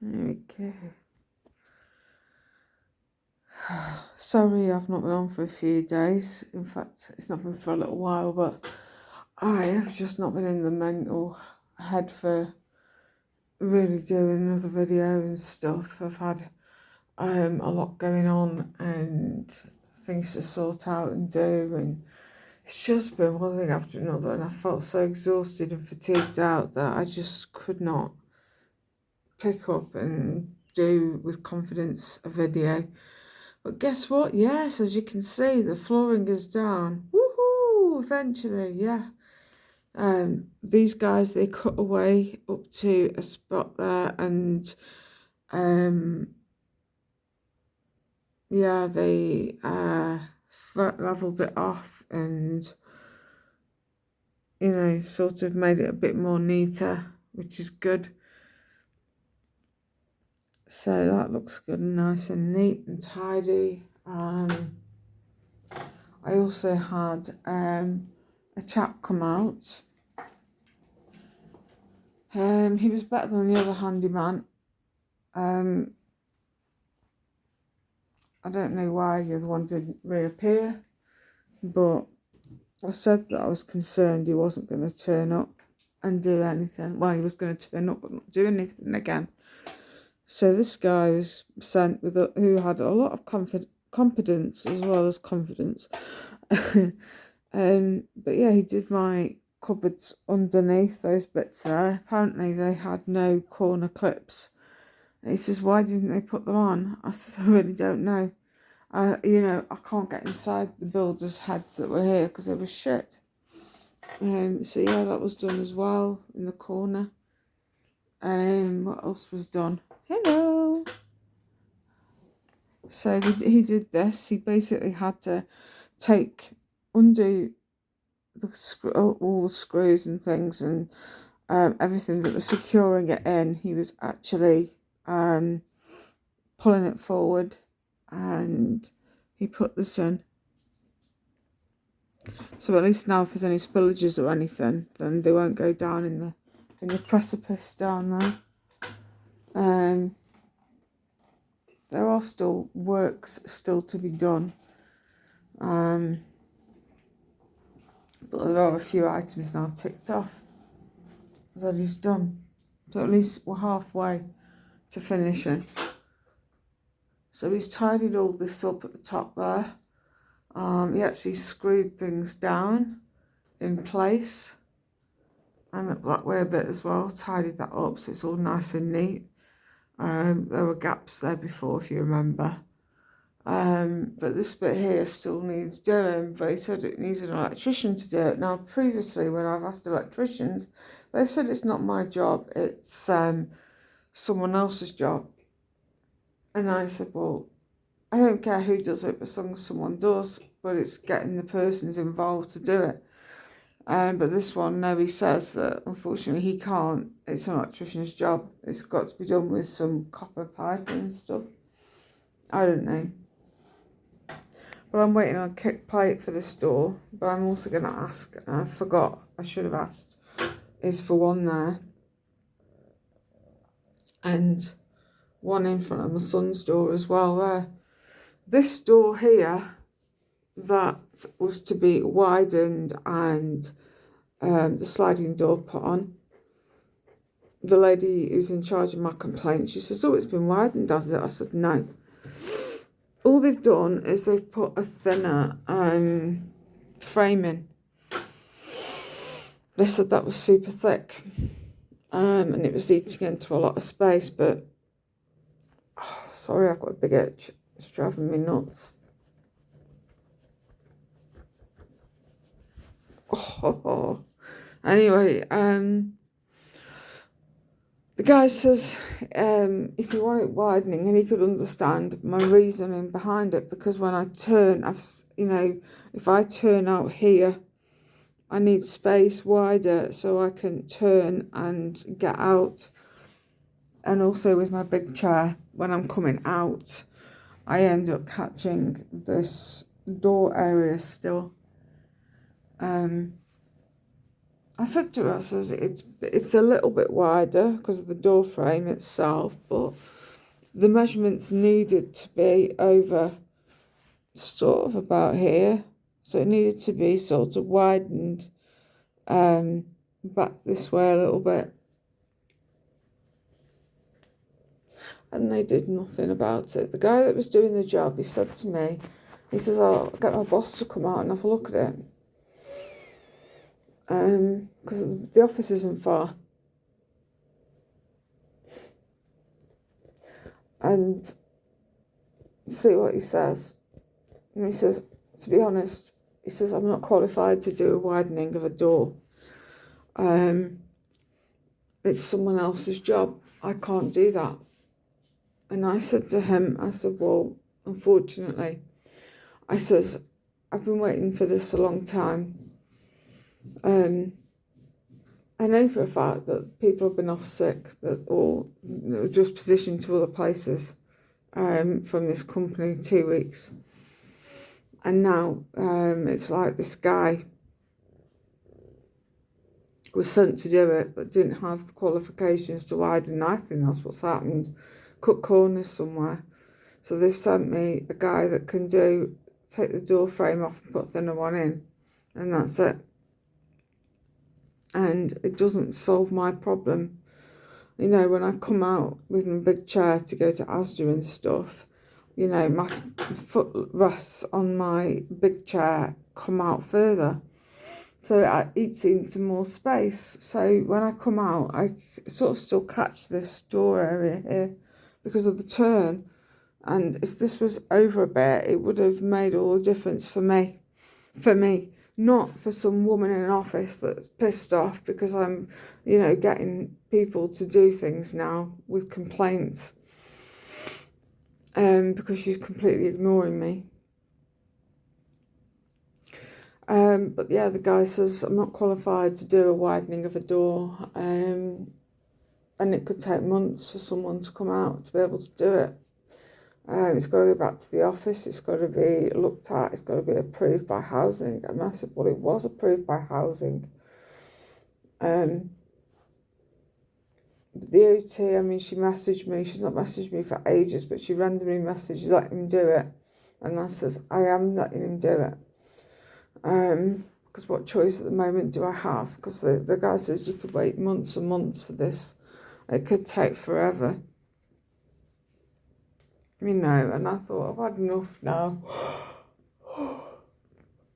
There we go. Sorry I've not been on for a few days. In fact, it's not been for a little while, but I have just not been in the mental head for really doing another video and stuff. I've had a lot going on and things to sort out and do, and it's just been one thing after another, and I felt so exhausted and fatigued out that I just could not pick up and do with confidence a video. But guess what? Yes, as you can see, the flooring is down. Woohoo! Eventually, yeah. These guys, they cut away up to a spot there, and yeah, they leveled it off and, you know, sort of made it a bit more neater, which is good. So that looks good and nice and neat and tidy. I also had a chap come out. He was better than the other handyman. I don't know why the other one didn't reappear, but I said that I was concerned he wasn't going to turn up and do anything. Well, he was going to turn up but not do anything again. So this guy was sent with who had a lot of competence as well as confidence. But yeah, he did my cupboards underneath those bits there. Apparently they had no corner clips. And he says, why didn't they put them on? I said, I really don't know. You know, I can't get inside the builders' heads that were here because they were shit. So yeah, that was done as well in the corner. What else was done? Hello. So he did this. He basically had to undo all the screws and things and everything that was securing it in. He was actually pulling it forward, and he put this in. So at least now if there's any spillages or anything, then they won't go down in the precipice down there. There are still works still to be done. But there are a few items now ticked off that he's done. So at least we're halfway to finishing. So he's tidied all this up at the top there. He actually screwed things down in place and that way a bit as well, tidied that up so it's all nice and neat. There were gaps there before, if you remember. But this bit here still needs doing, but he said it needs an electrician to do it. Now, previously, when I've asked electricians, they've said it's not my job, it's someone else's job. And I said, well, I don't care who does it, as long as someone does, but it's getting the persons involved to do it. But this one, no, he says that unfortunately he can't. It's an electrician's job. It's got to be done with some copper pipe and stuff. I don't know. But I'm waiting on a kick plate for this door. But I'm also going to ask, and I forgot, I should have asked, is for one there. And one in front of my son's door as well there. This door here, that was to be widened and the sliding door put on. The lady who's in charge of my complaint, she says, oh, it's been widened, has it? I said, no. All they've done is they've put a thinner framing. They said that was super thick. And it was eating into a lot of space, but sorry, I've got a big itch. It's driving me nuts. Oh. Anyway, the guy says if you want it widening, and he could understand my reasoning behind it, because when I turn, if I turn out here, I need space wider so I can turn and get out. And also with my big chair, when I'm coming out, I end up catching this door area still. I said to her, I says, it's a little bit wider because of the door frame itself, but the measurements needed to be over sort of about here. So it needed to be sort of widened back this way a little bit. And they did nothing about it. The guy that was doing the job, he said to me, he says, I'll get my boss to come out and have a look at it. Because the office isn't far. And see what he says. And he says, to be honest, he says, I'm not qualified to do a widening of a door. It's someone else's job. I can't do that. And I said to him, I said, well, unfortunately, I says, I've been waiting for this a long time. I know for a fact that people have been off sick or just positioned to other places from this company 2 weeks. And now it's like this guy was sent to do it but didn't have the qualifications to widen. I think that's what's happened. Cut corners somewhere. So they've sent me a guy that can take the door frame off and put a thinner one in. And that's it. And it doesn't solve my problem. You know, when I come out with my big chair to go to Asda and stuff, you know, my foot rests on my big chair come out further. So it eats into more space. So when I come out, I sort of still catch this door area here because of the turn. And if this was over a bit, it would have made all the difference for me. Not for some woman in an office that's pissed off because I'm, you know, getting people to do things now with complaints. Because she's completely ignoring me. But yeah, the guy says I'm not qualified to do a widening of a door. And it could take months for someone to come out to be able to do it. It's got to go back to the office, it's got to be looked at, it's got to be approved by housing. And I said, well, it was approved by housing. The OT, I mean, she messaged me, she's not messaged me for ages, but she randomly messaged, let him do it. And I says, I am letting him do it. Because what choice at the moment do I have? Because the guy says you could wait months and months for this. It could take forever. You know, and I thought, I've had enough now.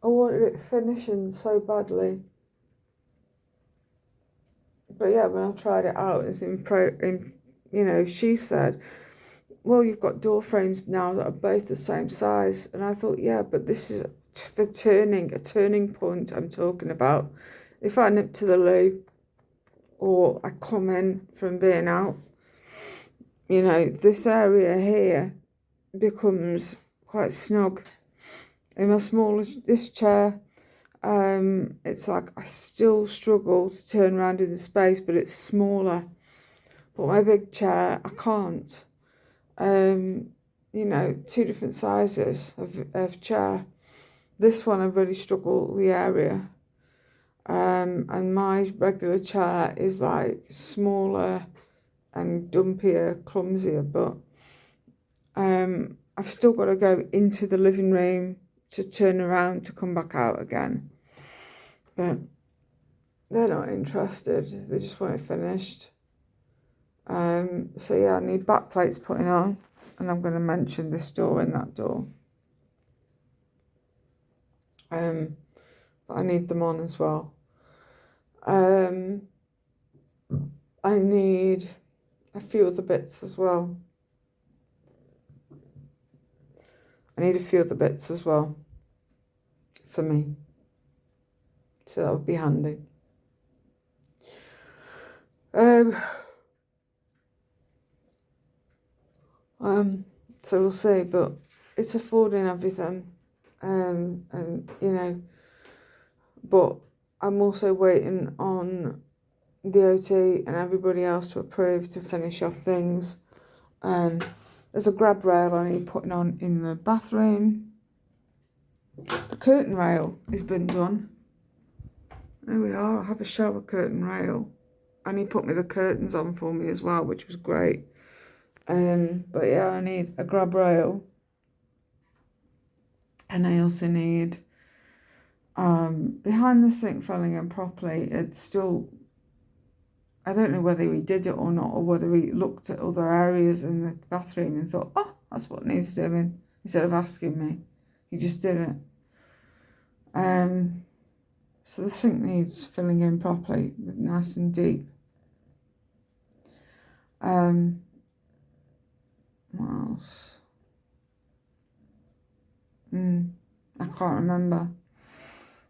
I wanted it finishing so badly. But yeah, when I tried it out, it's you know, she said, well, you've got door frames now that are both the same size. And I thought, yeah, but this is a turning point I'm talking about. If I nip to the loo or I come in from being out, you know, this area here becomes quite snug. In my this chair, it's like I still struggle to turn around in the space, but it's smaller. But my big chair, I can't. You know, two different sizes of chair. This one I really struggle with the area. And my regular chair is like smaller and dumpier, clumsier, but I've still got to go into the living room to turn around to come back out again. But they're not interested. They just want it finished. So yeah, I need back plates putting on, and I'm going to mention this door and that door. But I need them on as well. I need a few other bits as well. For me. So that would be handy. So we'll see, but it's affording everything. And you know, but I'm also waiting on the OT and everybody else to approve to finish off things. There's a grab rail I need putting on in the bathroom. The curtain rail has been done. There we are. I have a shower curtain rail. And he put me the curtains on for me as well, which was great. But yeah, I need a grab rail. And I also need, behind the sink filling in properly, it's still, I don't know whether he did it or not, or whether he looked at other areas in the bathroom and thought, oh, that's what needs doing, instead of asking me. He just did it. So the sink needs filling in properly, nice and deep. What else? I can't remember.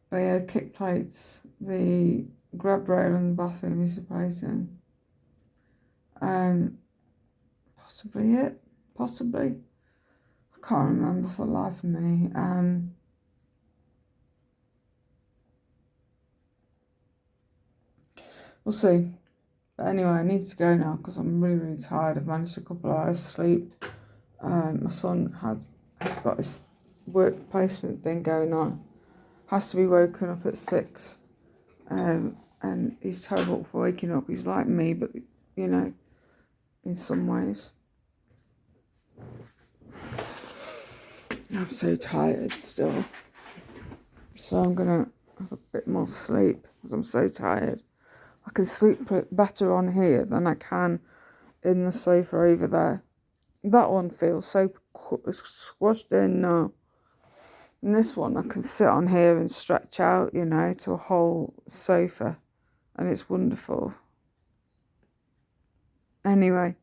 But yeah, kick plates, the grab rail in the bathroom is replacing. Possibly it. Possibly. I can't remember for the life of me. We'll see. But anyway, I need to go now because I'm really, really tired. I've managed a couple of hours sleep. My son has got this work placement thing going on. Has to be woken up at 6. And he's terrible for waking up. He's like me, but, you know, in some ways. I'm so tired still. So I'm going to have a bit more sleep because I'm so tired. I can sleep better on here than I can in the sofa over there. That one feels so squashed in now. And this one, I can sit on here and stretch out, you know, to a whole sofa. And it's wonderful. Anyway,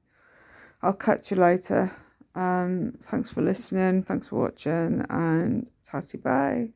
I'll catch you later. Thanks for listening. Thanks for watching. And tatty bye.